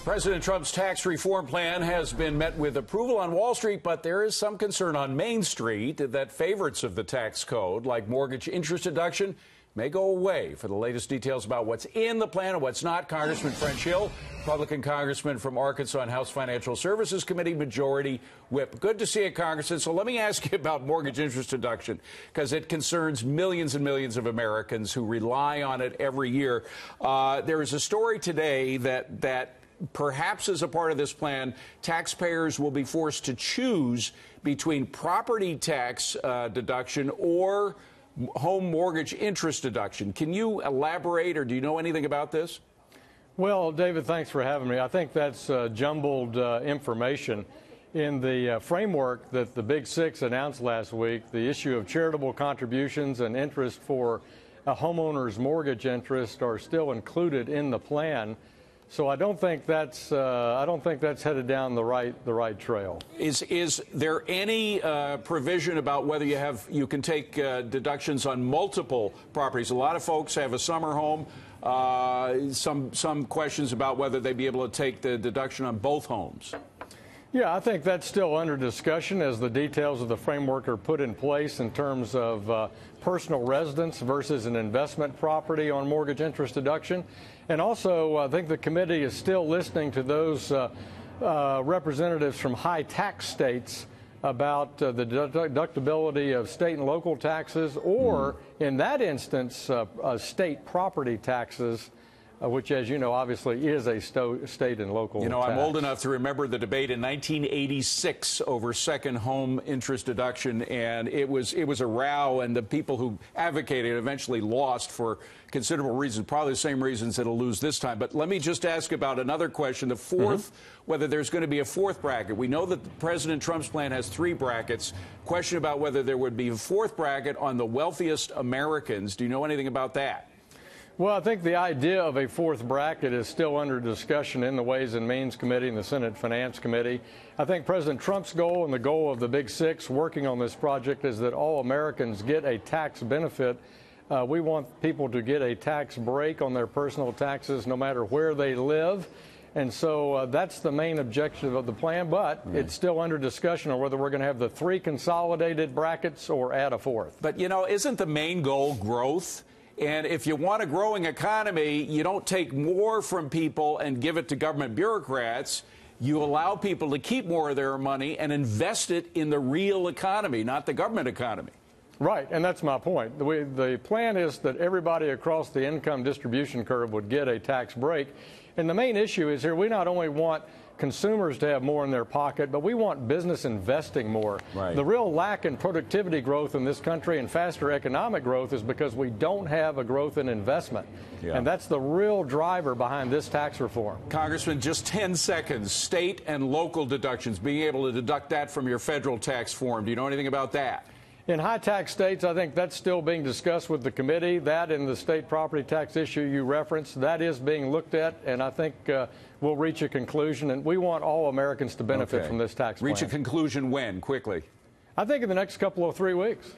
President Trump's tax reform plan has been met with approval on Wall Street, but there is some concern on Main Street that favorites of the tax code, like mortgage interest deduction, may go away. For the latest details about what's in the plan and what's not, Congressman French Hill, Republican congressman from Arkansas and House Financial Services Committee Majority Whip. Good to see you, Congressman. So let me ask you about mortgage interest deduction, because it concerns millions and millions of Americans who rely on it every year. There is a story today that perhaps as a part of this plan, taxpayers will be forced to choose between property tax deduction or home mortgage interest deduction. Can you elaborate, or do you know anything about this? Well, David, thanks for having me. I think that's jumbled information. In the framework that the Big Six announced last week, the issue of charitable contributions and interest for a homeowner's mortgage interest are still included in the plan. So I don't think that's headed down the right trail. Is there any provision about whether you can take deductions on multiple properties? A lot of folks have a summer home. Some questions about whether they'd be able to take the deduction on both homes. Yeah, I think that's still under discussion as the details of the framework are put in place in terms of personal residence versus an investment property on mortgage interest deduction. And also, I think the committee is still listening to those representatives from high tax states about the deductibility of state and local taxes, or in that instance, state property taxes, which, as you know, obviously is a state and local tax. I'm old enough to remember the debate in 1986 over second home interest deduction, and it was a row, and the people who advocated eventually lost for considerable reasons, probably the same reasons it'll lose this time. But let me just ask about another question, the fourth, whether there's going to be a fourth bracket. We know that President Trump's plan has 3 brackets. Question about whether there would be a fourth bracket on the wealthiest Americans. Do you know anything about that? Well, I think the idea of a fourth bracket is still under discussion in the Ways and Means Committee and the Senate Finance Committee. I think President Trump's goal and the goal of the Big Six working on this project is that all Americans get a tax benefit. We want people to get a tax break on their personal taxes no matter where they live. And so that's the main objective of the plan, but it's still under discussion on whether we're going to have the 3 consolidated brackets or add a fourth. But, isn't the main goal growth? And if you want a growing economy, you don't take more from people and give it to government bureaucrats. You allow people to keep more of their money and invest it in the real economy, not the government economy. Right, and that's my point. The plan is that everybody across the income distribution curve would get a tax break. And the main issue is here, we not only want consumers to have more in their pocket, but we want business investing more. Right. The real lack in productivity growth in this country and faster economic growth is because we don't have a growth in investment. Yeah. And that's the real driver behind this tax reform. Congressman, just 10 seconds. State and local deductions, being able to deduct that from your federal tax form. Do you know anything about that? In high-tax states, I think that's still being discussed with the committee. That and the state property tax issue you referenced, that is being looked at, and I think we'll reach a conclusion. And we want all Americans to benefit from this tax plan. Reach a conclusion when? Quickly. I think in the next couple of 3 weeks.